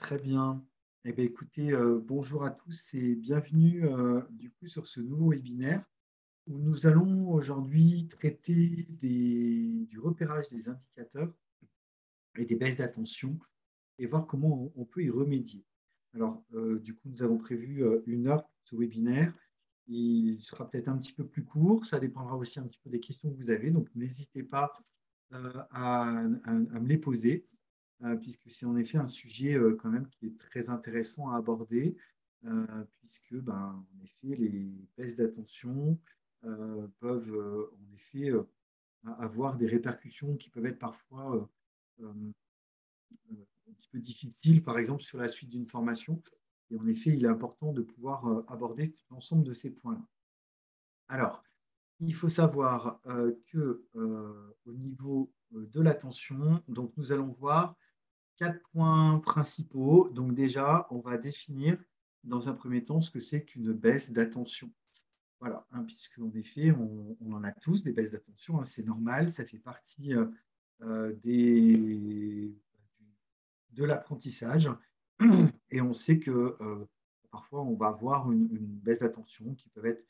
Très bien. Eh bien, écoutez, bonjour à tous et bienvenue du coup sur ce nouveau webinaire où nous allons aujourd'hui traiter du repérage des indicateurs et des baisses d'attention et voir comment on peut y remédier. Alors, du coup, nous avons prévu 1 heure pour ce webinaire. Il sera peut-être un petit peu plus court. Ça dépendra aussi un petit peu des questions que vous avez. Donc, n'hésitez pas à me les poser puisque c'est en effet un sujet quand même qui est très intéressant à aborder, puisque en effet, les baisses d'attention peuvent en effet avoir des répercussions qui peuvent être parfois un petit peu difficiles, par exemple sur la suite d'une formation. Et en effet, il est important de pouvoir aborder l'ensemble de ces points-là. Alors, il faut savoir qu'au niveau de l'attention, donc nous allons voir 4 points principaux. Donc déjà, on va définir dans un premier temps ce que c'est qu'une baisse d'attention. Voilà, hein, puisqu'en effet, on en a tous des baisses d'attention, hein, c'est normal, ça fait partie de l'apprentissage. Et on sait que parfois, on va avoir une baisse d'attention qui peut être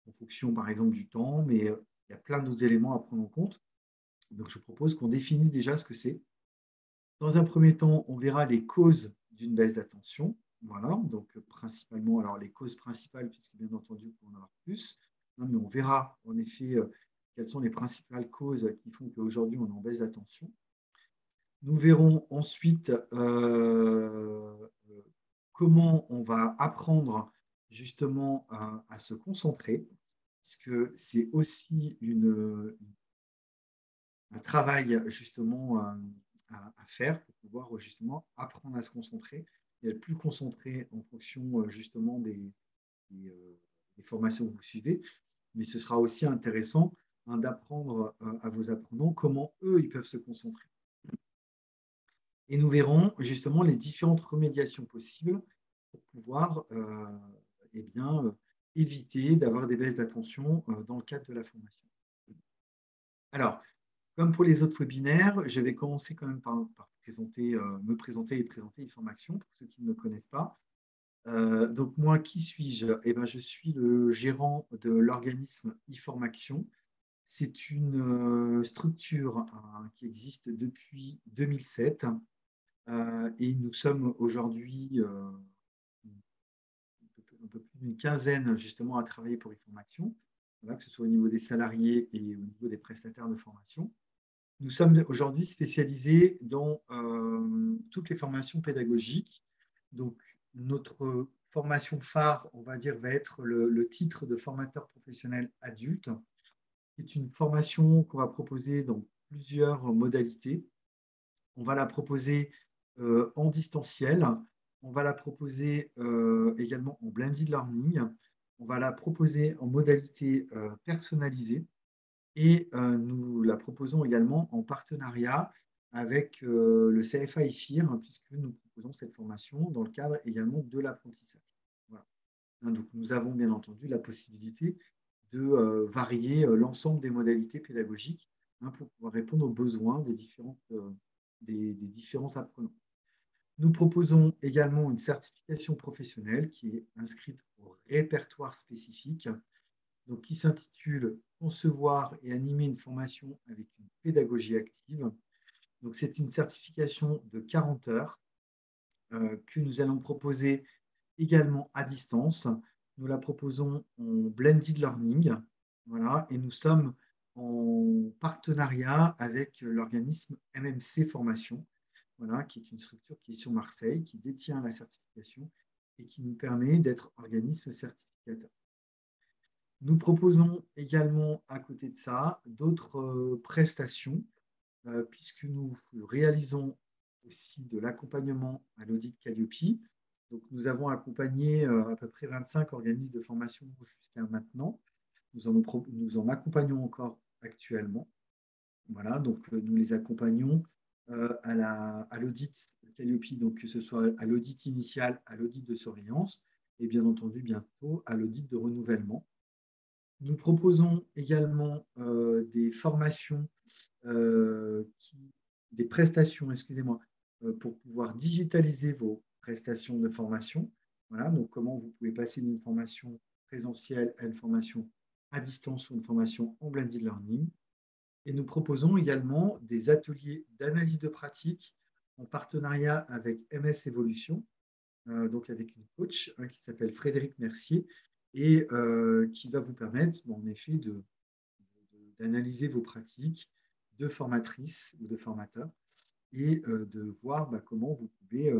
en fonction, par exemple, du temps, mais il y a plein d'autres éléments à prendre en compte. Donc, je propose qu'on définisse déjà ce que c'est. Dans un premier temps, on verra les causes d'une baisse d'attention. Voilà, donc principalement, alors les causes principales, puisque bien entendu, on peut en avoir plus, hein, mais on verra en effet quelles sont les principales causes qui font qu'aujourd'hui, on est en baisse d'attention. Nous verrons ensuite comment on va apprendre justement à se concentrer, puisque c'est aussi un travail justement à faire pour pouvoir justement apprendre à se concentrer et être plus concentré en fonction justement des, euh, des formations que vous suivez. Mais ce sera aussi intéressant hein, d'apprendre à vos apprenants comment eux, ils peuvent se concentrer. Et nous verrons justement les différentes remédiations possibles pour pouvoir eh bien, éviter d'avoir des baisses d'attention dans le cadre de la formation. Alors, comme pour les autres webinaires, je vais commencer quand même par présenter, me présenter et présenter Information pour ceux qui ne me connaissent pas. Donc moi, qui suis-je? Eh ben, je suis le gérant de l'organisme Information. C'est une structure qui existe depuis 2007 et nous sommes aujourd'hui un peu plus d'une quinzaine justement à travailler pour Information, voilà, que ce soit au niveau des salariés et au niveau des prestataires de formation. Nous sommes aujourd'hui spécialisés dans toutes les formations pédagogiques. Donc, notre formation phare, on va dire, va être le titre de formateur professionnel adulte. C'est une formation qu'on va proposer dans plusieurs modalités. On va la proposer en distanciel. On va la proposer également en blended learning. On va la proposer en modalité personnalisée. Et nous la proposons également en partenariat avec le CFA IFIR, hein, puisque nous proposons cette formation dans le cadre également de l'apprentissage. Voilà. Hein, donc, nous avons bien entendu la possibilité de varier l'ensemble des modalités pédagogiques hein, pour pouvoir répondre aux besoins des différents apprenants. Nous proposons également une certification professionnelle qui est inscrite au répertoire spécifique donc, qui s'intitule Concevoir et animer une formation avec une pédagogie active. Donc, c'est une certification de 40 heures que nous allons proposer également à distance. Nous la proposons en blended learning. Voilà, et nous sommes en partenariat avec l'organisme MMC Formation, voilà, qui est une structure qui est sur Marseille, qui détient la certification et qui nous permet d'être organisme certificateur. Nous proposons également, à côté de ça, d'autres prestations, puisque nous réalisons aussi de l'accompagnement à l'audit Calliope. Donc, nous avons accompagné à peu près 25 organismes de formation jusqu'à maintenant. Nous en accompagnons encore actuellement. Voilà, donc nous les accompagnons à l'audit Calliope, donc que ce soit à l'audit initial, à l'audit de surveillance, et bien entendu bientôt à l'audit de renouvellement. Nous proposons également des formations, des prestations, excusez-moi, pour pouvoir digitaliser vos prestations de formation. Voilà, donc comment vous pouvez passer d'une formation présentielle à une formation à distance ou une formation en blended learning. Et nous proposons également des ateliers d'analyse de pratique en partenariat avec MS Evolution, donc avec une coach qui s'appelle Frédéric Mercier et qui va vous permettre, en effet, d'analyser vos pratiques de formatrices ou de formateurs et de voir comment vous pouvez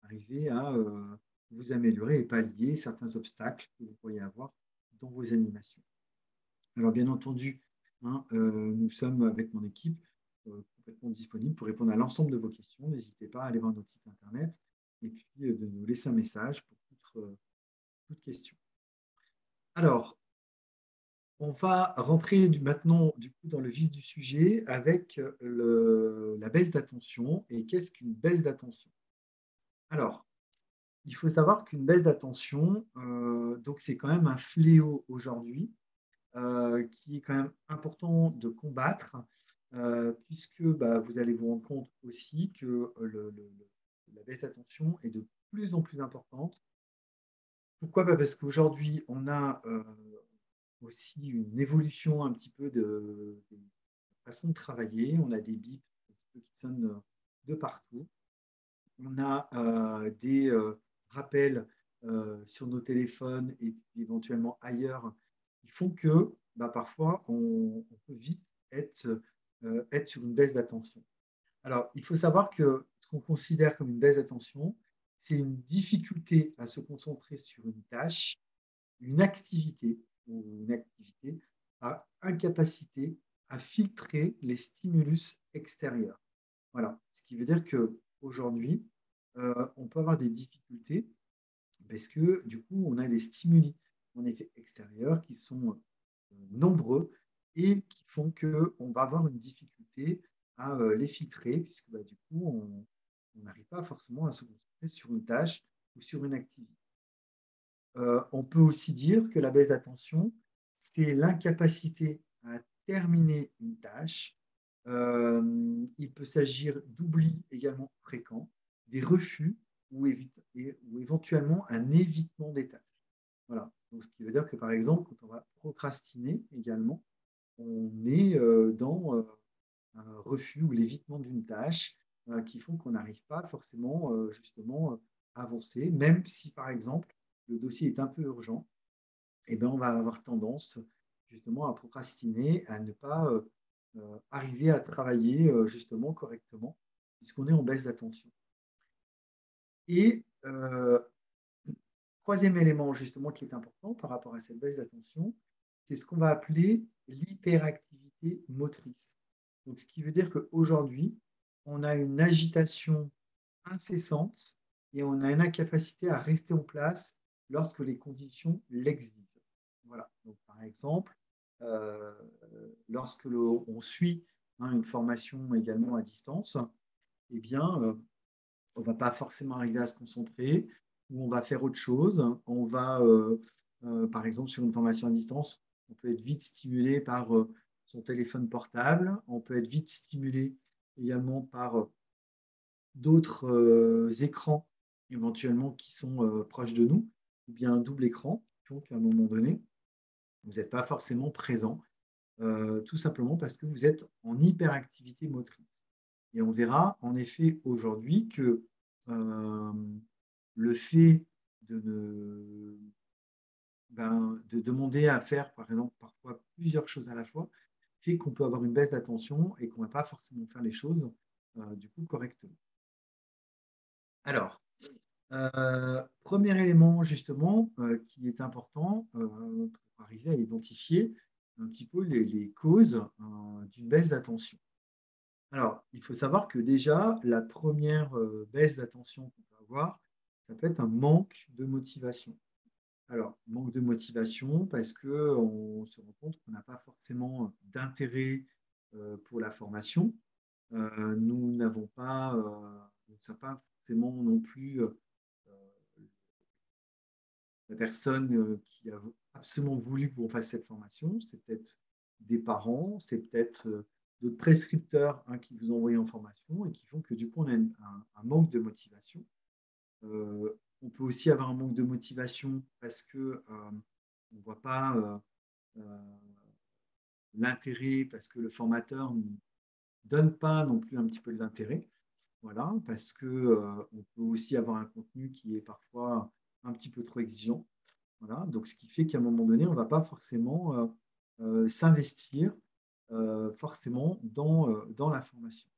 arriver à vous améliorer et pallier certains obstacles que vous pourriez avoir dans vos animations. Alors, bien entendu, hein, nous sommes avec mon équipe complètement disponibles pour répondre à l'ensemble de vos questions. N'hésitez pas à aller voir notre site internet et puis de nous laisser un message pour toute question. Alors, on va rentrer maintenant du coup, dans le vif du sujet avec la baisse d'attention. Et qu'est-ce qu'une baisse d'attention? Alors, il faut savoir qu'une baisse d'attention, donc c'est quand même un fléau aujourd'hui qui est quand même important de combattre, puisque vous allez vous rendre compte aussi que la baisse d'attention est de plus en plus importante. Pourquoi? Parce qu'aujourd'hui, on a aussi une évolution un petit peu de façon de travailler. On a des bips un petit peu qui sonnent de partout. On a des rappels sur nos téléphones et puis éventuellement ailleurs qui font que parfois on peut vite être sur une baisse d'attention. Alors, il faut savoir que ce qu'on considère comme une baisse d'attention, c'est une difficulté à se concentrer sur une tâche, une activité ou une activité par incapacité à filtrer les stimulus extérieurs. Voilà, ce qui veut dire qu'aujourd'hui, on peut avoir des difficultés parce que du coup, on a des stimuli en effet extérieurs qui sont nombreux et qui font qu'on va avoir une difficulté à les filtrer puisque du coup, on n'arrive pas forcément à se concentrer sur une tâche ou sur une activité. On peut aussi dire que la baisse d'attention, c'est l'incapacité à terminer une tâche. Il peut s'agir d'oublis également fréquents, des refus ou éventuellement un évitement des tâches. Voilà. Donc, ce qui veut dire que, par exemple, quand on va procrastiner également, on est dans un refus ou l'évitement d'une tâche qui font qu'on n'arrive pas forcément justement à avancer, même si, par exemple, le dossier est un peu urgent, et on va avoir tendance justement à procrastiner, à ne pas arriver à travailler justement correctement, puisqu'on est en baisse d'attention. Et troisième élément justement qui est important par rapport à cette baisse d'attention, c'est ce qu'on va appeler l'hyperactivité motrice. Donc, ce qui veut dire qu'aujourd'hui, on a une agitation incessante et on a une incapacité à rester en place lorsque les conditions l'exigent. Voilà. Donc, par exemple, lorsque on suit une formation également à distance, eh bien, on ne va pas forcément arriver à se concentrer ou on va faire autre chose. On va, par exemple, sur une formation à distance, on peut être vite stimulé par son téléphone portable. On peut être vite stimulé également par d'autres écrans éventuellement qui sont proches de nous, ou bien un double écran, donc à un moment donné, vous n'êtes pas forcément présent, tout simplement parce que vous êtes en hyperactivité motrice. Et on verra en effet aujourd'hui que le fait de demander à faire, par exemple, parfois plusieurs choses à la fois, fait qu'on peut avoir une baisse d'attention et qu'on ne va pas forcément faire les choses du coup correctement. Alors, premier élément justement qui est important pour arriver à identifier un petit peu les causes d'une baisse d'attention. Alors, il faut savoir que déjà, la première baisse d'attention qu'on peut avoir, ça peut être un manque de motivation. Alors, manque de motivation parce qu'on se rend compte qu'on n'a pas forcément d'intérêt pour la formation. Nous n'avons pas, nous ne sommes pas forcément non plus la personne qui a absolument voulu qu'on fasse cette formation. C'est peut-être des parents, c'est peut-être d'autres prescripteurs qui vous envoient en formation et qui font que du coup, on a un manque de motivation. On peut aussi avoir un manque de motivation parce que on ne voit pas l'intérêt, parce que le formateur ne donne pas non plus un petit peu de l'intérêt. Voilà, parce que on peut aussi avoir un contenu qui est parfois un petit peu trop exigeant. Voilà, donc ce qui fait qu'à un moment donné, on ne va pas forcément s'investir forcément dans la formation.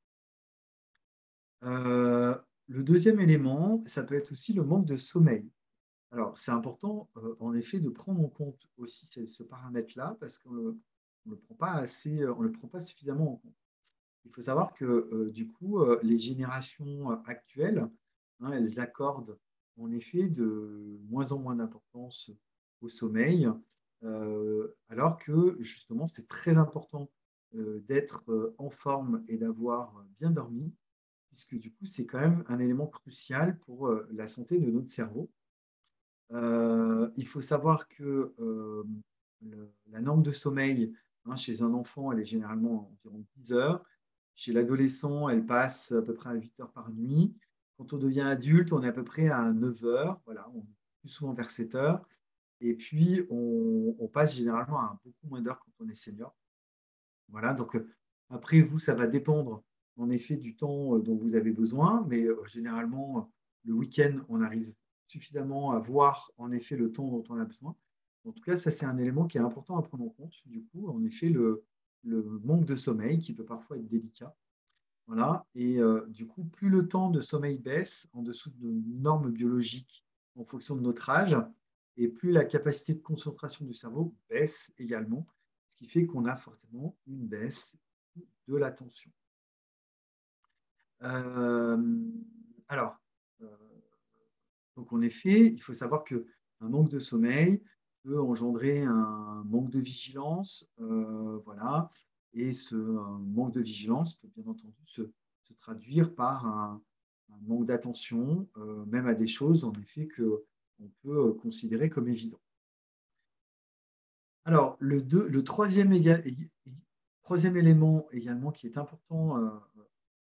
Le deuxième élément, ça peut être aussi le manque de sommeil. Alors, c'est important, en effet, de prendre en compte aussi ce paramètre-là parce qu'on ne le prend pas assez, on le prend pas suffisamment en compte. Il faut savoir que, du coup, les générations actuelles, elles accordent en effet de moins en moins d'importance au sommeil, alors que justement, c'est très important d'être en forme et d'avoir bien dormi, puisque du coup, c'est quand même un élément crucial pour la santé de notre cerveau. Il faut savoir que la norme de sommeil chez un enfant, elle est généralement environ 10 heures. Chez l'adolescent, elle passe à peu près à 8 heures par nuit. Quand on devient adulte, on est à peu près à 9 heures. Voilà, on est plus souvent vers 7 heures. Et puis, on passe généralement à beaucoup moins d'heures quand on est senior. Voilà, donc après, vous, ça va dépendre en effet du temps dont vous avez besoin, mais généralement, le week-end, on arrive suffisamment à voir en effet le temps dont on a besoin. En tout cas, ça, c'est un élément qui est important à prendre en compte. Du coup, en effet, le manque de sommeil qui peut parfois être délicat. Voilà, et du coup, plus le temps de sommeil baisse en dessous de normes biologiques en fonction de notre âge, et plus la capacité de concentration du cerveau baisse également, ce qui fait qu'on a forcément une baisse de l'attention. Euh, alors, euh, donc en effet, il faut savoir qu'un manque de sommeil peut engendrer un manque de vigilance, voilà, et ce manque de vigilance peut bien entendu se traduire par un manque d'attention, même à des choses en effet que on peut considérer comme évidentes. Alors, le troisième élément également qui est important,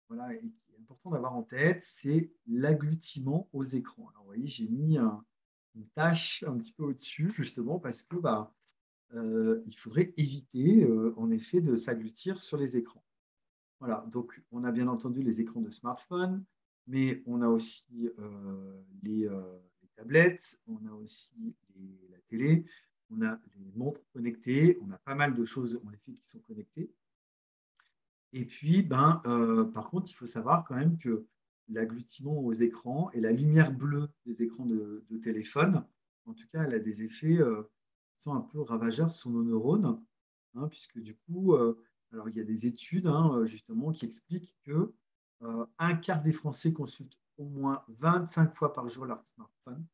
voilà, et qui est important d'avoir en tête, c'est l'agglutiment aux écrans. Alors, vous voyez, j'ai mis une tâche un petit peu au-dessus, justement, parce que il faudrait éviter, en effet, de s'agglutir sur les écrans. Voilà, donc on a bien entendu les écrans de smartphone, mais on a aussi les tablettes, on a aussi la télé, on a les montres connectées, on a pas mal de choses en effet qui sont connectées. Et puis, par contre, il faut savoir quand même que l'agglutiment aux écrans et la lumière bleue des écrans de téléphone, en tout cas, elle a des effets qui sont un peu ravageurs sur nos neurones, puisque du coup, alors il y a des études justement qui expliquent que un quart des Français consultent au moins 25 fois par jour leur smartphone.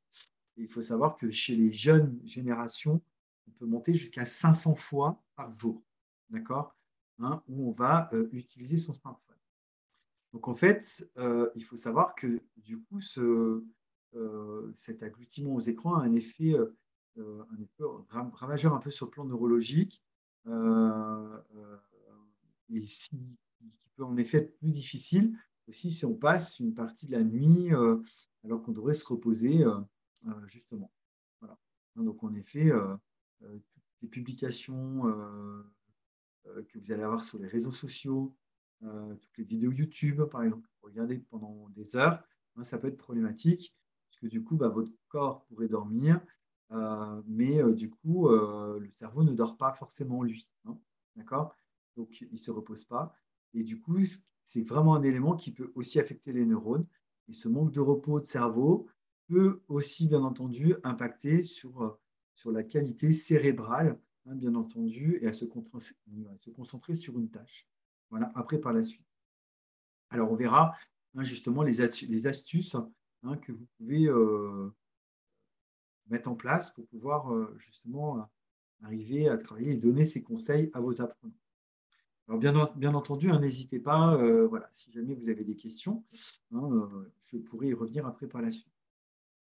Et il faut savoir que chez les jeunes générations, on peut monter jusqu'à 500 fois par jour. D'accord, où on va utiliser son smartphone. Donc en fait, il faut savoir que du coup, cet agglutiment aux écrans a un effet ravageur un peu sur le plan neurologique et qui peut en effet être plus difficile aussi si on passe une partie de la nuit alors qu'on devrait se reposer justement. Voilà. Donc en effet, toutes les publications que vous allez avoir sur les réseaux sociaux, toutes les vidéos YouTube, par exemple, regardez pendant des heures, ça peut être problématique, parce que du coup, votre corps pourrait dormir, mais du coup, le cerveau ne dort pas forcément lui. D'accord? Donc, il ne se repose pas. Et du coup, c'est vraiment un élément qui peut aussi affecter les neurones. Et ce manque de repos de cerveau peut aussi, bien entendu, impacter sur la qualité cérébrale bien entendu, et à se concentrer sur une tâche. Voilà, après par la suite. Alors, on verra justement les astuces que vous pouvez mettre en place pour pouvoir justement arriver à travailler et donner ces conseils à vos apprenants. Alors, bien entendu, n'hésitez pas, voilà, si jamais vous avez des questions, je pourrai y revenir après par la suite.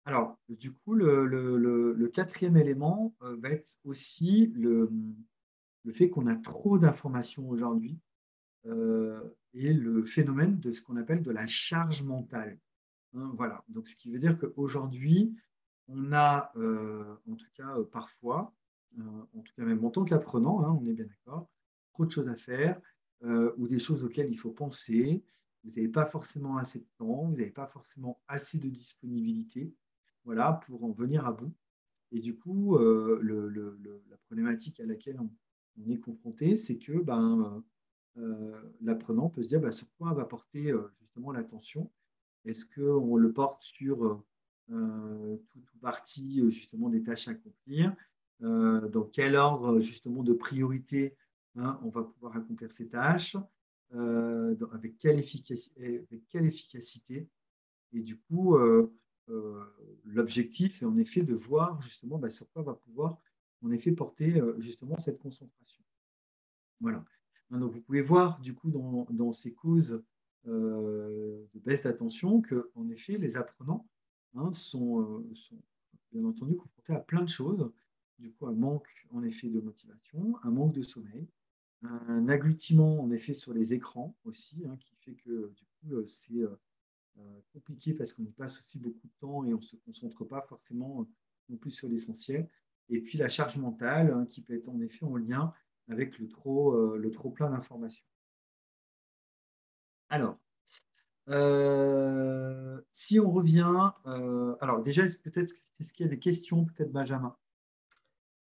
Alors, du coup, le quatrième élément va être aussi le fait qu'on a trop d'informations aujourd'hui et le phénomène de ce qu'on appelle de la charge mentale. Hein, voilà. Donc, ce qui veut dire qu'aujourd'hui, on a, en tout cas parfois, en tout cas même en tant qu'apprenant, hein, on est bien d'accord, trop de choses à faire ou des choses auxquelles il faut penser. Vous n'avez pas forcément assez de temps, vous n'avez pas forcément assez de disponibilité, voilà, pour en venir à bout. Et du coup, la problématique à laquelle on est confronté, c'est que l'apprenant peut se dire sur quoi on va porter justement l'attention. Est-ce qu'on le porte sur toute partie justement des tâches à accomplir? Dans quel ordre justement de priorité, hein, on va pouvoir accomplir ces tâches? Avec quelle efficacité? Et du coup, l'objectif est en effet de voir justement sur quoi va pouvoir en effet porter justement cette concentration. Voilà. Hein, donc vous pouvez voir du coup dans ces causes de baisse d'attention que en effet les apprenants, hein, sont bien entendu confrontés à plein de choses. Du coup, un manque en effet de motivation, un manque de sommeil, un agglutiment en effet sur les écrans aussi, hein, qui fait que du coup c'est compliqué parce qu'on y passe aussi beaucoup de temps et on ne se concentre pas forcément non plus sur l'essentiel. Et puis la charge mentale, hein, qui peut être en effet en lien avec le trop plein d'informations. Alors, si on revient, alors déjà, peut-être est-ce qu'il y a des questions, peut-être Benjamin?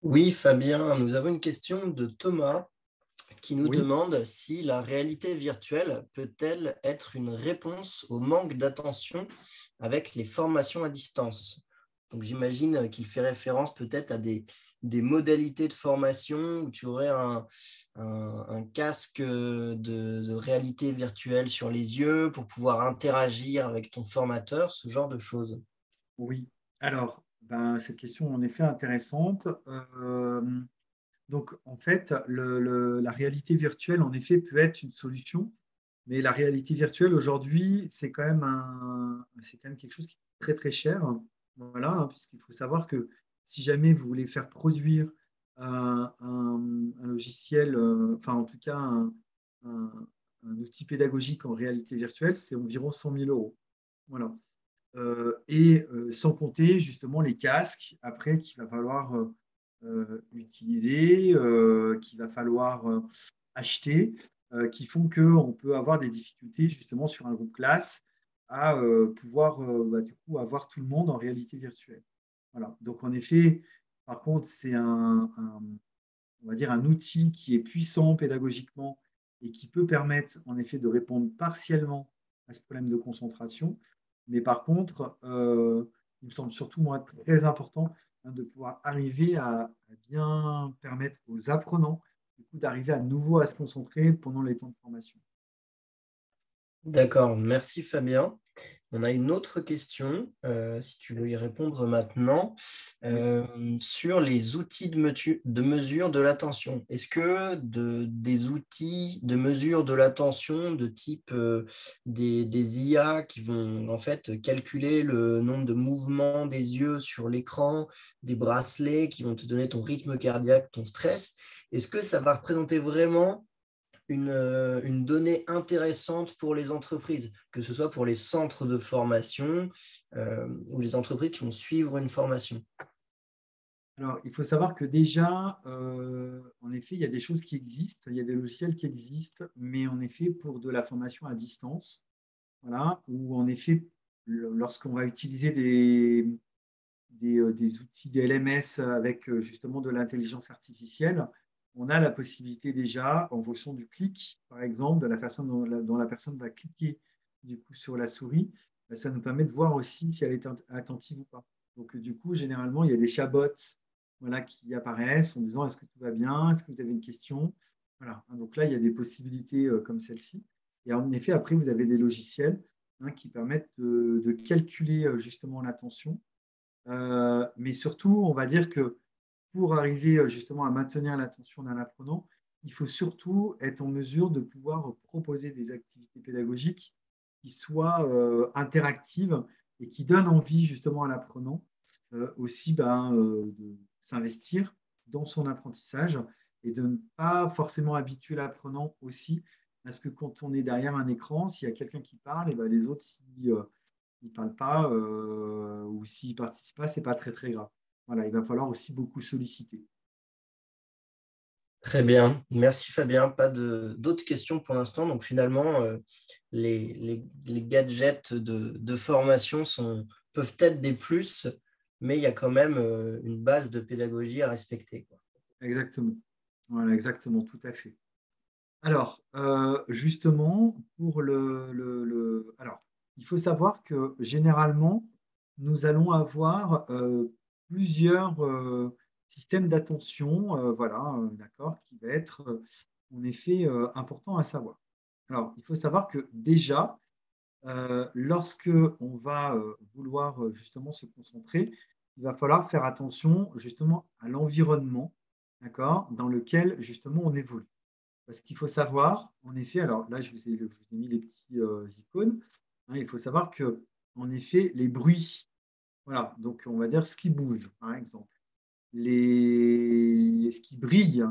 Oui, Fabien, nous avons une question de Thomas qui nous Oui, demande si la réalité virtuelle peut-elle être une réponse au manque d'attention avec les formations à distance. Donc j'imagine qu'il fait référence peut-être à des modalités de formation où tu aurais un casque de réalité virtuelle sur les yeux pour pouvoir interagir avec ton formateur, ce genre de choses. oui. Alors, cette question en effet intéressante. Donc, en fait, la réalité virtuelle, en effet, peut être une solution, mais la réalité virtuelle aujourd'hui, c'est quand même quelque chose qui est très très cher. Voilà, hein, puisqu'il faut savoir que si jamais vous voulez faire produire un logiciel, enfin en tout cas un- un outil pédagogique en réalité virtuelle, c'est environ 100 000 euros. Voilà. Sans compter justement les casques après qu'il va falloir utiliser, qu'il va falloir acheter, qui font qu'on peut avoir des difficultés justement sur un groupe classe à pouvoir du coup avoir tout le monde en réalité virtuelle. Voilà. Donc en effet, par contre, c'est on va dire un outil qui est puissant pédagogiquement et qui peut permettre en effet de répondre partiellement à ce problème de concentration. Mais par contre, il me semble surtout moi très important, hein, de pouvoir arriver à bien permettre aux apprenants du coup, d'arriver à nouveau à se concentrer pendant les temps de formation. D'accord, merci Fabien. On a une autre question, si tu veux y répondre maintenant, Oui. sur les outils de mesure de l'attention. Est-ce que des outils de mesure de l'attention de type des IA qui vont en fait calculer le nombre de mouvements des yeux sur l'écran, des bracelets qui vont te donner ton rythme cardiaque, ton stress, est-ce que ça va représenter vraiment une donnée intéressante pour les entreprises, que ce soit pour les centres de formation ou les entreprises qui vont suivre une formation? Alors, il faut savoir que déjà, en effet, il y a des choses qui existent, il y a des logiciels qui existent, mais en effet, pour de la formation à distance, voilà, où en effet, lorsqu'on va utiliser des outils des LMS avec justement de l'intelligence artificielle, on a la possibilité déjà, en fonction du clic, par exemple, de la façon dont la personne va cliquer du coup sur la souris, ça nous permet de voir aussi si elle est attentive ou pas. Donc, du coup, généralement, il y a des chatbots, voilà, qui apparaissent en disant est-ce que tout va bien, est-ce que vous avez une question, voilà. Donc là, il y a des possibilités comme celle-ci. Et en effet, après, vous avez des logiciels, hein, qui permettent de calculer justement l'attention. Mais surtout, on va dire que pour arriver justement à maintenir l'attention d'un apprenant, il faut surtout être en mesure de pouvoir proposer des activités pédagogiques qui soient interactives et qui donnent envie justement à l'apprenant aussi de s'investir dans son apprentissage et de ne pas forcément habituer l'apprenant aussi à ce que quand on est derrière un écran, s'il y a quelqu'un qui parle, et ben les autres, s'ils ne parlent pas ou s'ils ne participent pas, ce n'est pas très, très grave. Voilà, il va falloir aussi beaucoup solliciter. Très bien. Merci Fabien. Pas d'autres questions pour l'instant. Donc finalement, les gadgets de formation peuvent être des plus, mais il y a quand même une base de pédagogie à respecter, quoi. Exactement. Voilà, exactement, tout à fait. Alors, justement, pour alors, il faut savoir que généralement, nous allons avoir plusieurs systèmes d'attention, voilà, d'accord, qui va être en effet important à savoir. Alors, il faut savoir que déjà, lorsque on va vouloir justement se concentrer, il va falloir faire attention justement à l'environnement, d'accord, dans lequel justement on évolue. Parce qu'il faut savoir, en effet, alors là, je vous ai mis les petits icônes, hein, il faut savoir que, en effet, les bruits, voilà, donc on va dire ce qui bouge, par exemple, ce qui brille,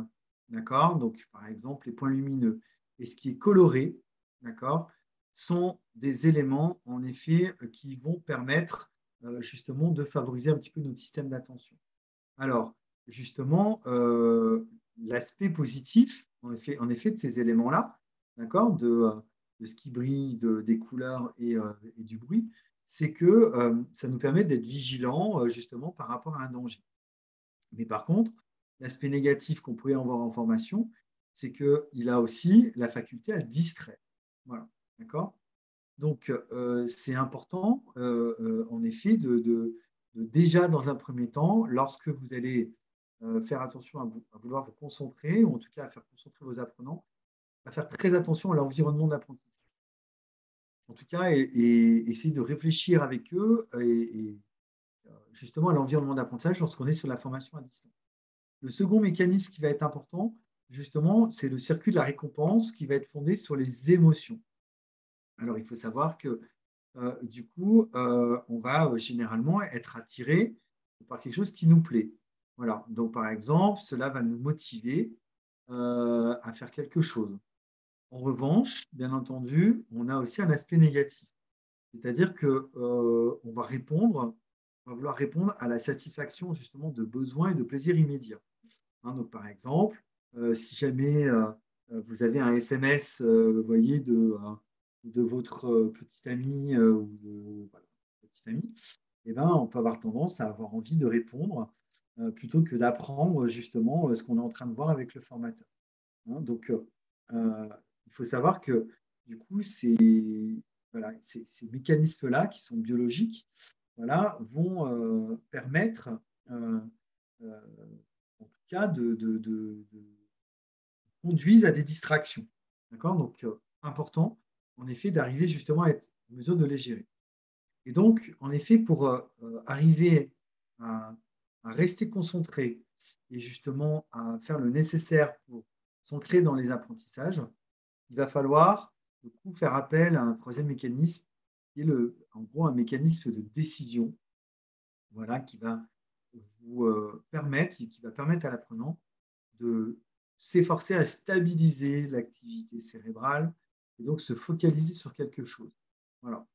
d'accord, donc par exemple les points lumineux, et ce qui est coloré, d'accord, sont des éléments, en effet, qui vont permettre justement de favoriser un petit peu notre système d'attention. Alors, justement, l'aspect positif, en effet, de ces éléments-là, d'accord, de ce qui brille, des couleurs et du bruit, c'est que ça nous permet d'être vigilants justement par rapport à un danger. Mais par contre, l'aspect négatif qu'on pourrait avoir en formation, c'est qu'il a aussi la faculté à distraire. Voilà, d'accord. Donc, c'est important, en effet, déjà, dans un premier temps, lorsque vous allez faire attention à vouloir vous concentrer, ou en tout cas à faire concentrer vos apprenants, à faire très attention à l'environnement d'apprentissage. En tout cas, et essayer de réfléchir avec eux justement à l'environnement d'apprentissage lorsqu'on est sur la formation à distance. Le second mécanisme qui va être important, justement, c'est le circuit de la récompense qui va être fondé sur les émotions. Alors, il faut savoir que du coup, on va généralement être attiré par quelque chose qui nous plaît. Voilà. Donc, par exemple, cela va nous motiver à faire quelque chose. En revanche, bien entendu, on a aussi un aspect négatif. C'est-à-dire que on va vouloir répondre à la satisfaction justement de besoins et de plaisirs immédiats. Hein, donc, par exemple, si jamais vous avez un SMS, vous voyez, de votre petit ami ou de voilà, petit ami, eh ben, on peut avoir tendance à avoir envie de répondre plutôt que d'apprendre justement ce qu'on est en train de voir avec le formateur. Hein, donc, il faut savoir que du coup, voilà, ces mécanismes-là qui sont biologiques, voilà, vont permettre euh, en tout cas conduisent à des distractions. D'accord. Donc, important, en effet, d'arriver justement à être en mesure de les gérer. Et donc, en effet, pour arriver à rester concentré et justement à faire le nécessaire pour s'ancrer dans les apprentissages, il va falloir du coup, faire appel à un troisième mécanisme qui est en gros un mécanisme de décision, voilà, qui va vous permettre, qui va permettre à l'apprenant de s'efforcer à stabiliser l'activité cérébrale et donc se focaliser sur quelque chose. Voilà.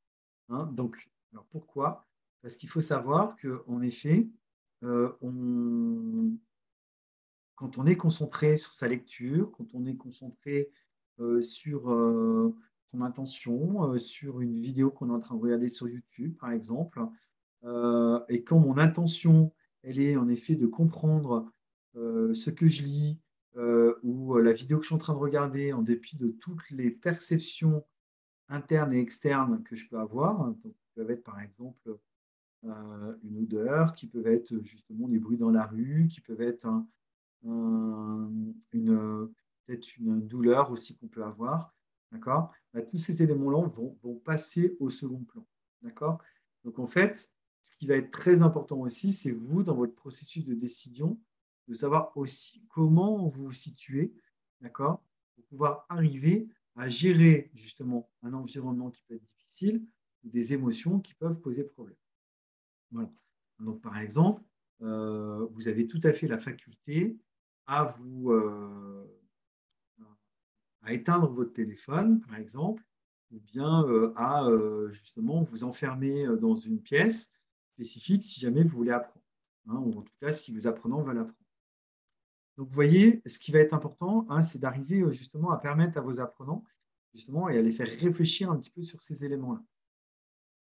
Hein, donc, alors pourquoi? Parce qu'il faut savoir qu'en effet, quand on est concentré sur sa lecture, quand on est concentré sur son intention, sur une vidéo qu'on est en train de regarder sur YouTube, par exemple, et quand mon intention, elle est en effet de comprendre ce que je lis ou la vidéo que je suis en train de regarder, en dépit de toutes les perceptions internes et externes que je peux avoir, donc, qui peuvent être par exemple une odeur, qui peuvent être justement des bruits dans la rue, qui peuvent être peut-être une douleur aussi qu'on peut avoir, d'accord. Bah, tous ces éléments-là vont passer au second plan, d'accord. Donc en fait, ce qui va être très important aussi, c'est vous, dans votre processus de décision, de savoir aussi comment vous vous situez, d'accord, pour pouvoir arriver à gérer justement un environnement qui peut être difficile ou des émotions qui peuvent poser problème. Voilà. Donc, par exemple, vous avez tout à fait la faculté à à éteindre votre téléphone, par exemple, ou bien à justement vous enfermer dans une pièce spécifique si jamais vous voulez apprendre, hein, ou en tout cas si vos apprenants veulent apprendre. Donc, vous voyez, ce qui va être important, hein, c'est d'arriver justement à permettre à vos apprenants justement et à les faire réfléchir un petit peu sur ces éléments-là.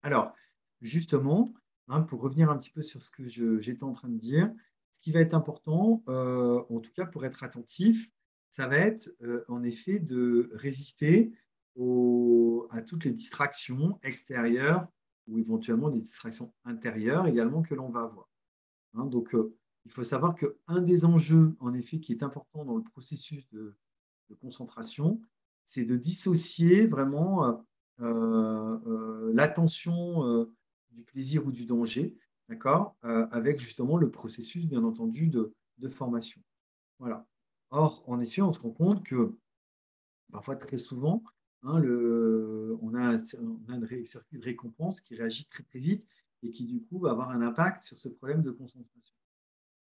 Alors, justement, hein, pour revenir un petit peu sur ce que j'étais en train de dire, ce qui va être important, en tout cas pour être attentif, ça va être en effet de résister à toutes les distractions extérieures ou éventuellement des distractions intérieures également que l'on va avoir, hein. Donc, il faut savoir qu'un des enjeux, en effet, qui est important dans le processus de concentration, c'est de dissocier vraiment l'attention du plaisir ou du danger, d'accord, avec justement le processus, bien entendu, de formation. Voilà. Or, en effet, on se rend compte que parfois, très souvent, hein, on a un circuit de récompense qui réagit très, très vite et qui, du coup, va avoir un impact sur ce problème de concentration.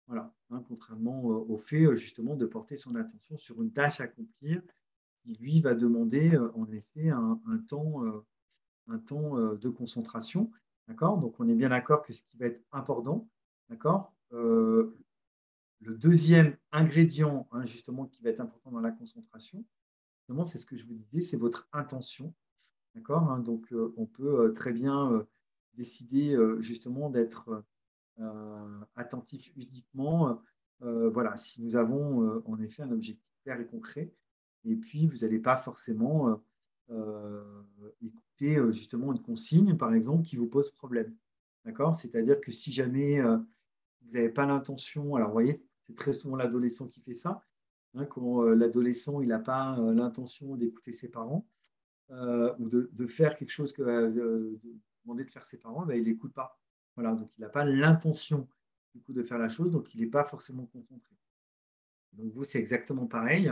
Voilà, hein, contrairement au fait justement de porter son attention sur une tâche à accomplir qui, lui, va demander en effet un temps de concentration. D'accord. Donc, on est bien d'accord que ce qui va être important, d'accord, le deuxième ingrédient, hein, justement, qui va être important dans la concentration, justement, c'est ce que je vous disais, c'est votre intention. D'accord, hein. Donc, on peut très bien décider justement d'être attentif uniquement, voilà, si nous avons en effet un objectif clair et concret. Et puis, vous n'allez pas forcément écouter justement une consigne, par exemple, qui vous pose problème. D'accord. C'est-à-dire que si jamais vous n'avez pas l'intention, alors vous voyez, c'est très souvent l'adolescent qui fait ça, hein, quand l'adolescent il n'a pas l'intention d'écouter ses parents ou de faire quelque chose de demander de faire ses parents, ben, il n'écoute pas. Voilà, donc il n'a pas l'intention du coup de faire la chose, donc il n'est pas forcément concentré. Donc vous, c'est exactement pareil.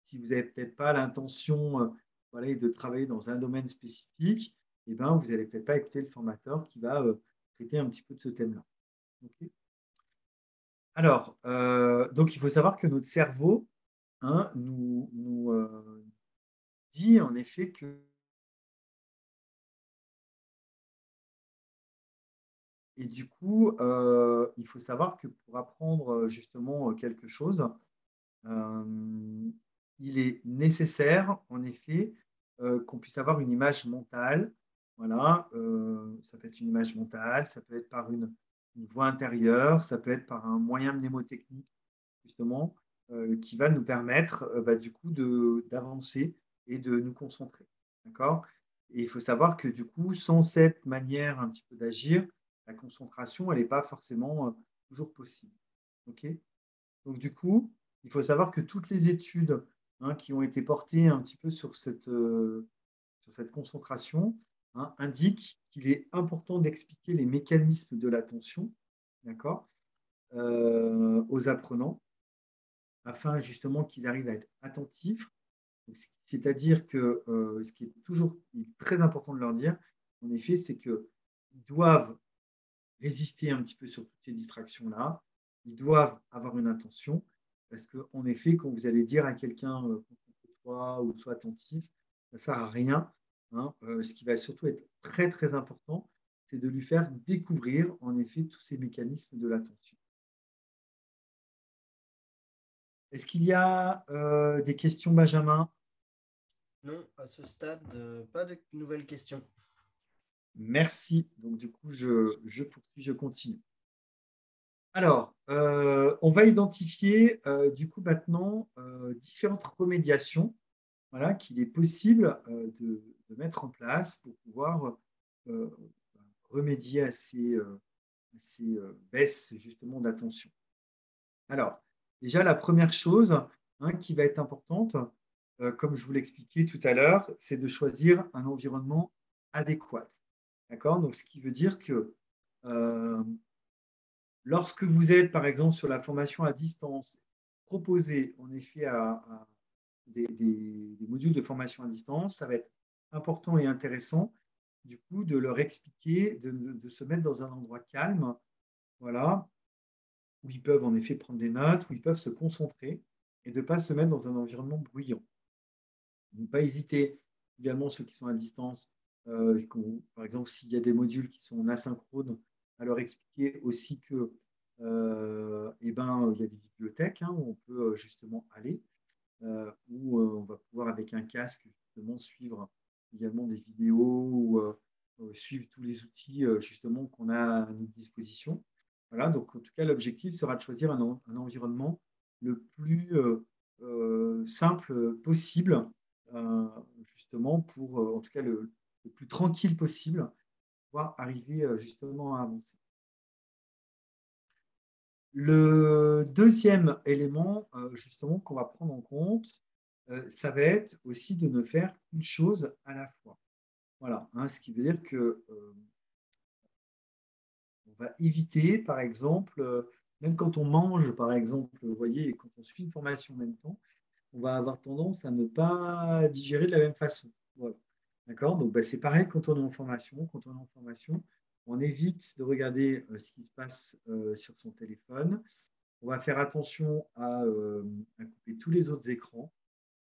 Si vous n'avez peut-être pas l'intention voilà, de travailler dans un domaine spécifique, eh ben, vous n'allez peut-être pas écouter le formateur qui va traiter un petit peu de ce thème-là. Okay. Alors, donc il faut savoir que notre cerveau hein, nous dit en effet que et du coup, il faut savoir que pour apprendre justement quelque chose, il est nécessaire, en effet, qu'on puisse avoir une image mentale. Voilà, ça peut être une image mentale, ça peut être par une voix intérieure, ça peut être par un moyen mnémotechnique, justement, qui va nous permettre bah, du coup d'avancer et de nous concentrer. D'accord. Et il faut savoir que du coup, sans cette manière un petit peu d'agir, la concentration, elle n'est pas forcément toujours possible. OK. Donc du coup, il faut savoir que toutes les études hein, qui ont été portées un petit peu sur cette concentration hein, indiquent qu'il est important d'expliquer les mécanismes de l'attention, d'accord, aux apprenants afin justement qu'ils arrivent à être attentifs. C'est-à-dire que ce qui est toujours très important de leur dire, en effet, c'est qu'ils doivent résister un petit peu sur toutes ces distractions-là. Ils doivent avoir une intention, parce qu'en effet, quand vous allez dire à quelqu'un concentre-toi ou sois attentif, ça ne sert à rien. Hein. Ce qui va surtout être très très important, c'est de lui faire découvrir en effet tous ces mécanismes de l'attention. Est-ce qu'il y a des questions, Benjamin? Non, à ce stade, pas de nouvelles questions. Merci. Donc, du coup, je poursuis, je continue. Alors, on va identifier du coup maintenant différentes remédiations voilà, qu'il est possible de mettre en place pour pouvoir euh, remédier à ces baisses justement d'attention. Alors, déjà, la première chose hein, qui va être importante, comme je vous l'expliquais tout à l'heure, c'est de choisir un environnement adéquat. D'accord. Donc, ce qui veut dire que lorsque vous êtes, par exemple, sur la formation à distance, proposé en effet à des modules de formation à distance, ça va être important et intéressant, du coup, de leur expliquer, de se mettre dans un endroit calme, voilà, où ils peuvent en effet prendre des notes, où ils peuvent se concentrer et de ne pas se mettre dans un environnement bruyant. Ne pas hésiter, également ceux qui sont à distance, par exemple, s'il y a des modules qui sont en asynchrone, à leur expliquer aussi que eh ben, il y a des bibliothèques hein, où on peut justement aller, où on va pouvoir, avec un casque, justement, suivre également des vidéos ou suivre tous les outils justement qu'on a à notre disposition. Voilà, donc en tout cas, l'objectif sera de choisir un environnement le plus simple possible, justement pour, en tout cas, le plus tranquille possible, pour pouvoir arriver justement à avancer. Le deuxième élément, justement, qu'on va prendre en compte, ça va être aussi de ne faire qu'une chose à la fois. Voilà, hein, ce qui veut dire que on va éviter, par exemple, même quand on mange, par exemple, vous voyez, et quand on suit une formation en même temps, on va avoir tendance à ne pas digérer de la même façon. Voilà. D'accord? Donc, bah, c'est pareil quand on est en formation. Quand on est en formation, on évite de regarder ce qui se passe sur son téléphone. On va faire attention à couper tous les autres écrans.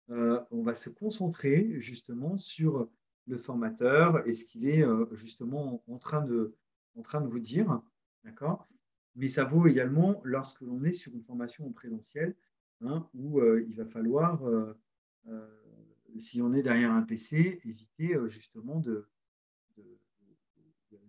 On va se concentrer justement sur le formateur et ce qu'il est justement en train de vous dire. D'accord? Mais ça vaut également lorsque l'on est sur une formation en présentiel, hein, où il va falloir, euh, si on est derrière un PC, éviter justement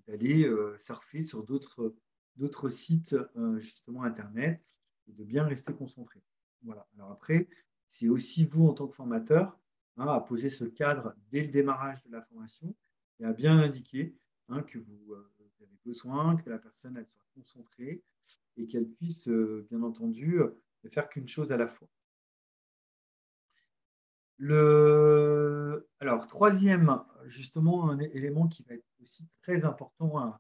d'aller surfer sur d'autres sites justement Internet et de bien rester concentré. Voilà. Alors après, c'est aussi vous en tant que formateur hein, à poser ce cadre dès le démarrage de la formation et à bien indiquer hein, que vous avez besoin que la personne elle soit concentrée et qu'elle puisse bien entendu ne faire qu'une chose à la fois. Alors, troisième, justement, un élément qui va être aussi très important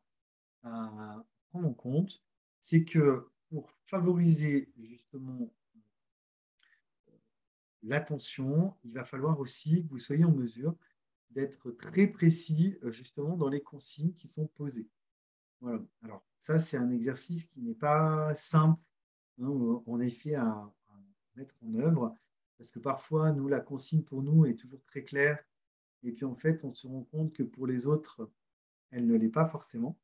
à prendre en compte, c'est que pour favoriser justement l'attention, il va falloir aussi que vous soyez en mesure d'être très précis justement dans les consignes qui sont posées. Voilà. Alors, ça, c'est un exercice qui n'est pas simple, hein, en effet, à mettre en œuvre, parce que parfois, nous, la consigne pour nous est toujours très claire, et puis en fait, on se rend compte que pour les autres, elle ne l'est pas forcément.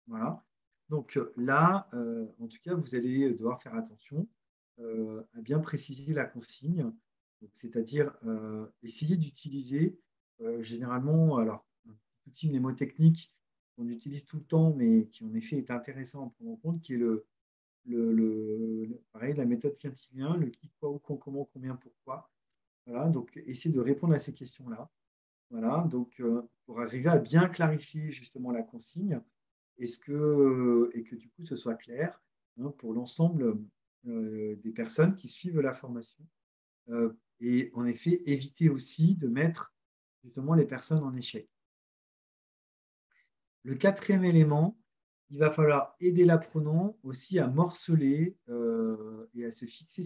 Voilà. Donc là, en tout cas, vous allez devoir faire attention à bien préciser la consigne, c'est-à-dire essayer d'utiliser généralement, alors, un outil mnémotechnique qu'on utilise tout le temps, mais qui en effet est intéressant à prendre en compte, qui est pareil, la méthode quintilien, le qui, quoi, où, quand, comment, combien, pourquoi. Voilà, donc essayer de répondre à ces questions-là. Voilà, donc pour arriver à bien clarifier justement la consigne et que du coup ce soit clair hein, pour l'ensemble des personnes qui suivent la formation. Et en effet, éviter aussi de mettre justement les personnes en échec. Le quatrième élément, il va falloir aider l'apprenant aussi à morceler et à se fixer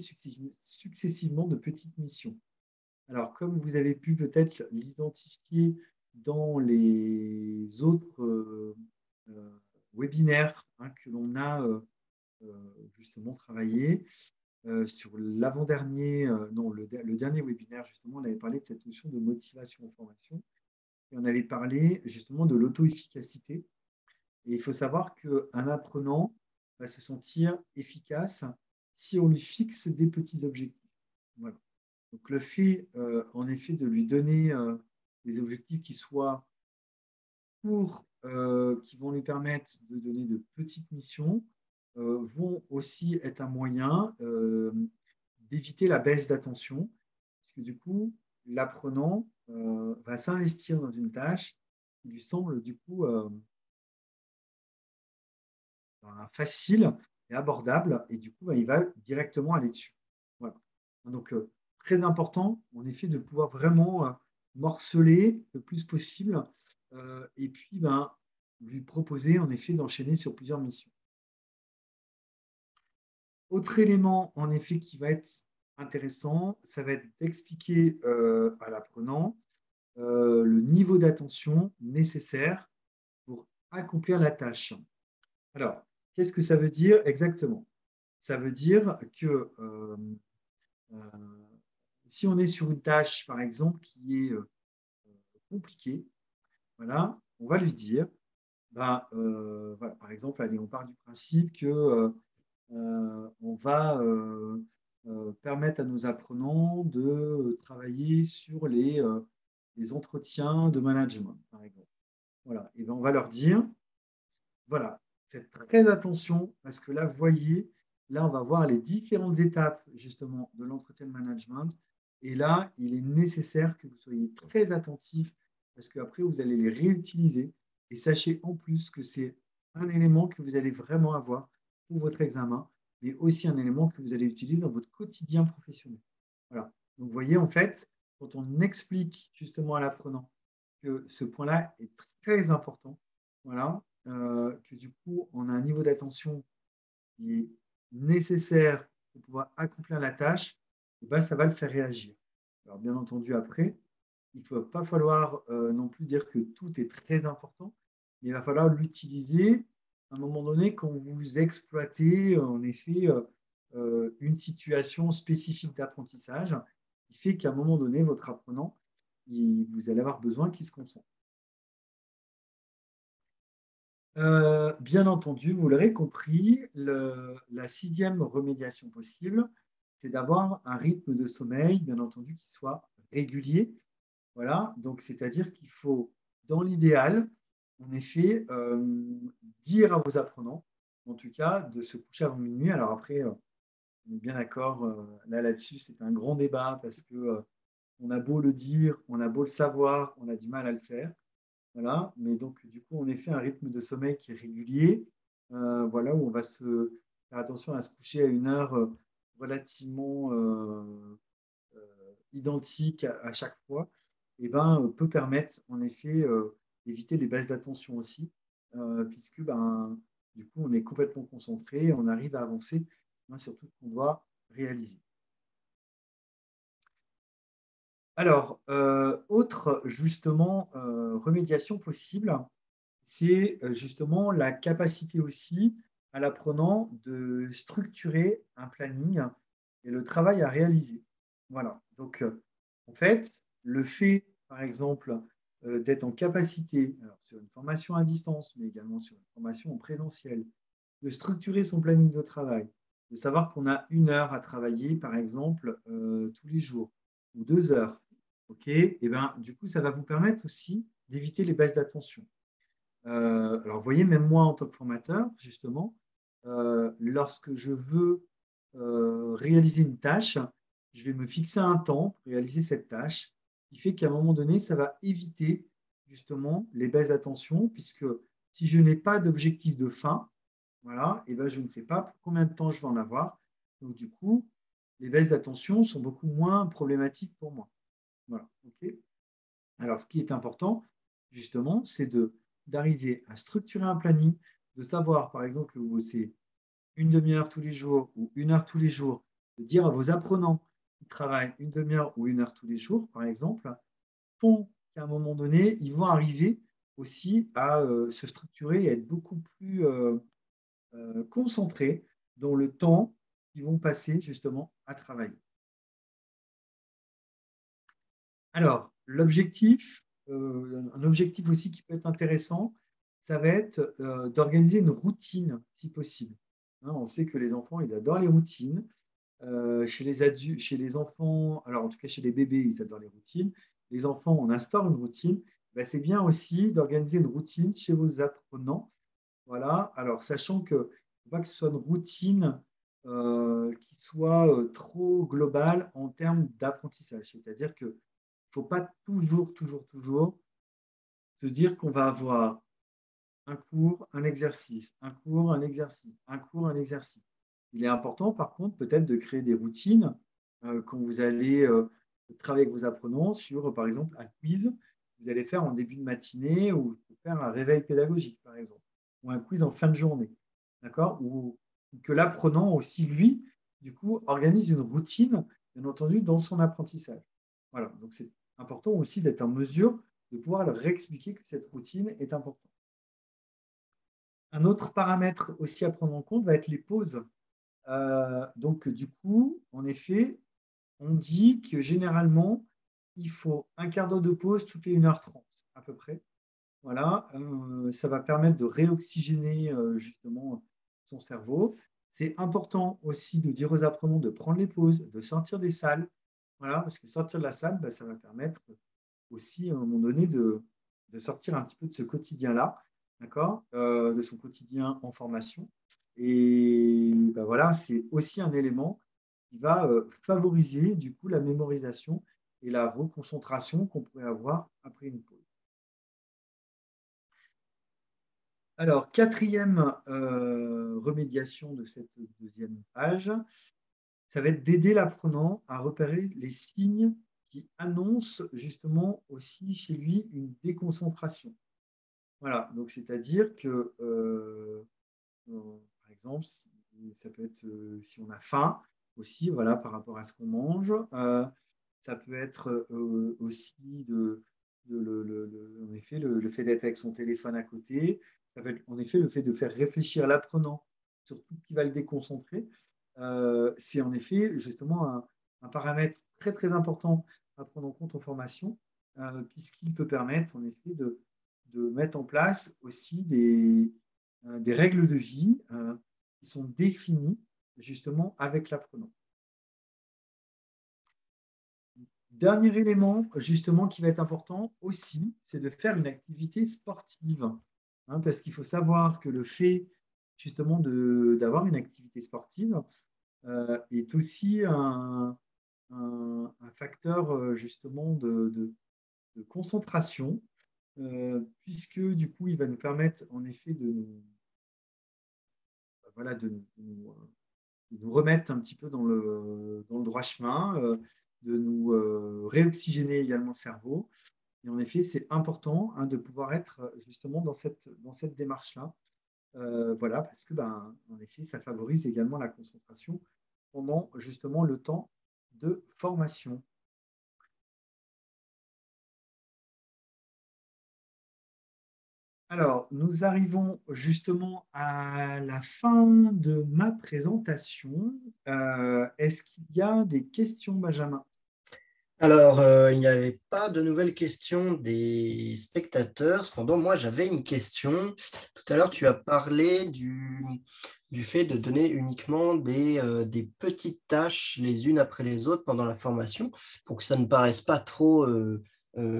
successivement de petites missions. Alors, comme vous avez pu peut-être l'identifier dans les autres webinaires hein, que l'on a justement travaillé, sur l'avant-dernier, non, le dernier webinaire, justement, on avait parlé de cette notion de motivation en formation et on avait parlé justement de l'auto-efficacité. Et il faut savoir qu'un apprenant va se sentir efficace si on lui fixe des petits objectifs. Voilà. Donc le fait, en effet, de lui donner des objectifs qui soient courts, qui vont lui permettre de donner de petites missions, vont aussi être un moyen d'éviter la baisse d'attention, parce que du coup, l'apprenant va s'investir dans une tâche qui lui semble du coup facile et abordable, et du coup, il va directement aller dessus. Voilà. Donc, très important, en effet, de pouvoir vraiment morceler le plus possible, et puis lui proposer, en effet, d'enchaîner sur plusieurs missions. Autre élément, en effet, qui va être intéressant, ça va être d'expliquer à l'apprenant le niveau d'attention nécessaire pour accomplir la tâche. Alors, qu'est-ce que ça veut dire exactement? Ça veut dire que si on est sur une tâche, par exemple, qui est compliquée, voilà, on va lui dire, bah, voilà, par exemple, allez, on part du principe que on va permettre à nos apprenants de travailler sur les entretiens de management, par exemple. Voilà, et ben on va leur dire, voilà, faites très attention parce que là, vous voyez, là, on va voir les différentes étapes justement de l'entretien de management. Et là, il est nécessaire que vous soyez très attentifs parce qu'après, vous allez les réutiliser. Et sachez en plus que c'est un élément que vous allez vraiment avoir pour votre examen, mais aussi un élément que vous allez utiliser dans votre quotidien professionnel. Voilà. Donc, vous voyez, en fait, quand on explique justement à l'apprenant que ce point-là est très important, voilà, que du coup, on a un niveau d'attention qui est nécessaire pour pouvoir accomplir la tâche, et ben, ça va le faire réagir. Alors, bien entendu, après, il ne va pas falloir non plus dire que tout est très important, mais il va falloir l'utiliser à un moment donné quand vous exploitez en effet une situation spécifique d'apprentissage qui fait qu'à un moment donné, votre apprenant, vous allez avoir besoin qu'il se concentre. Bien entendu, vous l'aurez compris, la sixième remédiation possible, c'est d'avoir un rythme de sommeil, bien entendu, qui soit régulier. Voilà, donc c'est-à-dire qu'il faut, dans l'idéal, en effet, dire à vos apprenants, en tout cas, de se coucher avant minuit. Alors après, on est bien d'accord, là-dessus, c'est un grand débat parce que on a beau le dire, on a beau le savoir, on a du mal à le faire. Voilà, mais donc du coup, on effet un rythme de sommeil qui est régulier, voilà, où on va se faire attention à se coucher à une heure relativement identique à chaque fois, et ben, peut permettre en effet d'éviter les baisses d'attention aussi, puisque ben, du coup, on est complètement concentré, on arrive à avancer sur tout ce qu'on doit réaliser. Alors, autre justement remédiation possible, c'est justement la capacité aussi à l'apprenant de structurer un planning et le travail à réaliser. Voilà. Donc, en fait, le fait, par exemple, d'être en capacité, alors sur une formation à distance, mais également sur une formation en présentiel, de structurer son planning de travail, de savoir qu'on a une heure à travailler, par exemple, tous les jours, ou 2 heures. OK? Et ben, du coup, ça va vous permettre aussi d'éviter les baisses d'attention. Alors, vous voyez, même moi, en tant que formateur, justement, lorsque je veux réaliser une tâche, je vais me fixer un temps pour réaliser cette tâche, qui fait qu'à un moment donné, ça va éviter justement les baisses d'attention, puisque si je n'ai pas d'objectif de fin, voilà, et ben je ne sais pas pour combien de temps je vais en avoir. Donc, du coup, les baisses d'attention sont beaucoup moins problématiques pour moi. Voilà, ok. Alors, ce qui est important, justement, c'est d'arriver à structurer un planning, de savoir, par exemple, que vous bossez une demi-heure tous les jours ou une heure tous les jours, de dire à vos apprenants qui travaillent une demi-heure ou une heure tous les jours, par exemple, font qu'à un moment donné, ils vont arriver aussi à se structurer et à être beaucoup plus concentrés dans le temps qu'ils vont passer justement à travailler. Alors, l'objectif, un objectif aussi qui peut être intéressant, ça va être d'organiser une routine, si possible. Hein, on sait que les enfants, ils adorent les routines. Chez les adultes, chez les enfants, alors en tout cas chez les bébés, ils adorent les routines. Les enfants, on instaure une routine. Ben, c'est bien aussi d'organiser une routine chez vos apprenants. Voilà. Alors, sachant que ne faut pas que ce soit une routine qui soit trop globale en termes d'apprentissage. C'est-à-dire que il ne faut pas toujours se dire qu'on va avoir un cours, un exercice, un cours, un exercice, un cours, un exercice. Il est important, par contre, peut-être de créer des routines quand vous allez travailler avec vos apprenants sur, par exemple, un quiz que vous allez faire en début de matinée ou faire un réveil pédagogique, par exemple, ou un quiz en fin de journée, d'accord? Ou que l'apprenant aussi, lui, du coup, organise une routine, bien entendu, dans son apprentissage. Voilà, donc c'est important aussi d'être en mesure de pouvoir leur réexpliquer que cette routine est importante. Un autre paramètre aussi à prendre en compte va être les pauses. Donc, du coup, en effet, on dit que généralement, il faut un quart d'heure de pause toutes les 1h30 à peu près. Voilà, ça va permettre de réoxygéner justement son cerveau. C'est important aussi de dire aux apprenants de prendre les pauses, de sortir des salles. Voilà, parce que sortir de la salle, ça va permettre aussi à un moment donné de sortir un petit peu de ce quotidien-là, d'accord, de son quotidien en formation. Et voilà, c'est aussi un élément qui va favoriser du coup la mémorisation et la reconcentration qu'on pourrait avoir après une pause. Alors, quatrième remédiation de cette deuxième page, ça va être d'aider l'apprenant à repérer les signes qui annoncent justement aussi chez lui une déconcentration. Voilà, donc c'est-à-dire que, par exemple, ça peut être si on a faim aussi, voilà, par rapport à ce qu'on mange. Ça peut être aussi en effet, le fait d'être avec son téléphone à côté. Ça peut être en effet le fait de faire réfléchir l'apprenant sur tout ce qui va le déconcentrer. C'est en effet justement un paramètre très très important à prendre en compte en formation, puisqu'il peut permettre en effet de mettre en place aussi des règles de vie qui sont définies justement avec l'apprenant. Dernier élément justement qui va être important aussi, c'est de faire une activité sportive. Parce qu'il faut savoir que le fait justement d'avoir une activité sportive est aussi un facteur justement de concentration, puisque du coup, il va nous permettre en effet de nous remettre un petit peu dans le droit chemin, de nous réoxygéner également le cerveau. Et en effet, c'est important de pouvoir être justement dans cette démarche-là. Voilà, parce que, en effet, ça favorise également la concentration pendant justement le temps de formation. Alors, nous arrivons justement à la fin de ma présentation. Est-ce qu'il y a des questions, Benjamin? Alors, il n'y avait pas de nouvelles questions des spectateurs. Cependant, moi, j'avais une question. Tout à l'heure, tu as parlé du fait de donner uniquement des petites tâches les unes après les autres pendant la formation pour que ça ne paraisse pas trop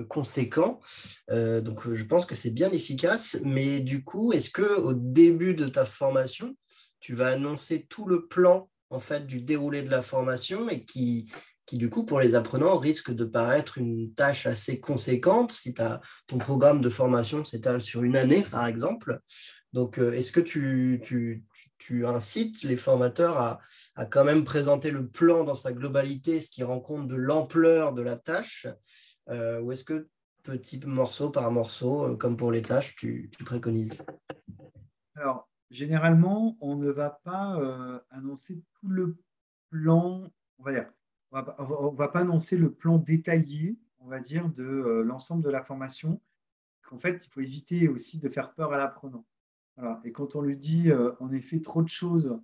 conséquent. Donc, je pense que c'est bien efficace. Mais du coup, est-ce qu'au début de ta formation, tu vas annoncer tout le plan en fait, du déroulé de la formation et qui du coup, pour les apprenants, risque de paraître une tâche assez conséquente si ton programme de formation s'étale sur une année, par exemple. Donc, est-ce que tu incites les formateurs à quand même présenter le plan dans sa globalité, ce qui rend compte de l'ampleur de la tâche, ou est-ce que petit morceau par morceau, comme pour les tâches, tu préconises? Alors, généralement, on ne va pas annoncer tout le plan, on va dire, on va pas annoncer le plan détaillé, on va dire, de l'ensemble de la formation. En fait, il faut éviter aussi de faire peur à l'apprenant. Voilà. Et quand on lui dit en effet trop de choses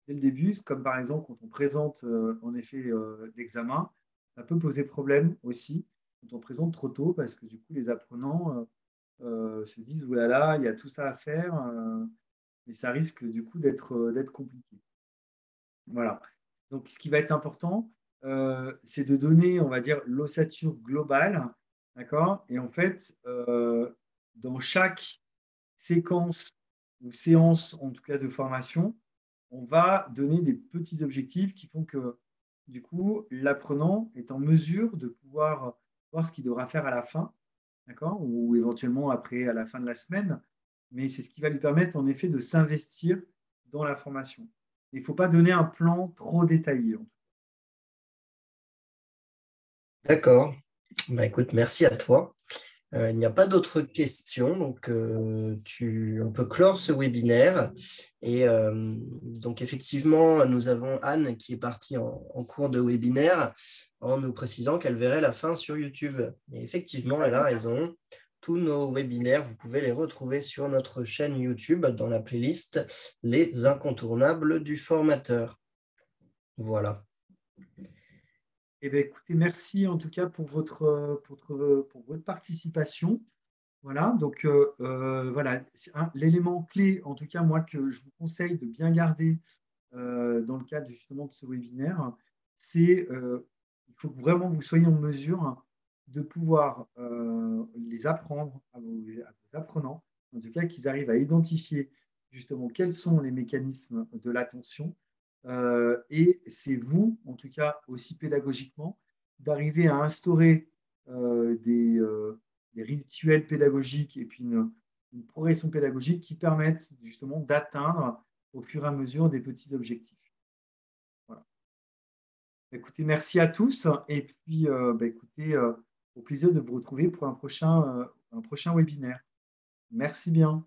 dès le début, comme par exemple quand on présente en effet l'examen, ça peut poser problème aussi quand on présente trop tôt parce que du coup les apprenants se disent oh là là, il y a tout ça à faire, mais ça risque du coup d'être compliqué. Voilà. Donc ce qui va être important, c'est de donner, on va dire, l'ossature globale, d'accord? Et en fait, dans chaque séquence ou séance, en tout cas de formation, on va donner des petits objectifs qui font que, du coup, l'apprenant est en mesure de pouvoir voir ce qu'il devra faire à la fin, d'accord? Ou éventuellement après, à la fin de la semaine. Mais c'est ce qui va lui permettre, en effet, de s'investir dans la formation. Il ne faut pas donner un plan trop détaillé. D'accord. Bah, écoute, merci à toi. Il n'y a pas d'autres questions, donc on peut clore ce webinaire. Et donc effectivement, nous avons Anne qui est partie en cours de webinaire en nous précisant qu'elle verrait la fin sur YouTube. Et effectivement, elle a raison. Tous nos webinaires, vous pouvez les retrouver sur notre chaîne YouTube dans la playlist Les incontournables du formateur. Voilà. Eh bien, écoutez, merci en tout cas pour votre participation. Voilà, donc voilà, l'élément clé, en tout cas, moi, que je vous conseille de bien garder dans le cadre justement de ce webinaire, c'est il faut que vraiment vous soyez en mesure de pouvoir les apprendre à vos apprenants, en tout cas qu'ils arrivent à identifier justement quels sont les mécanismes de l'attention. Et c'est vous, en tout cas aussi pédagogiquement, d'arriver à instaurer des rituels pédagogiques et puis une progression pédagogique qui permettent justement d'atteindre au fur et à mesure des petits objectifs. Voilà. Écoutez, merci à tous et puis écoutez, au plaisir de vous retrouver pour un prochain webinaire. Merci bien.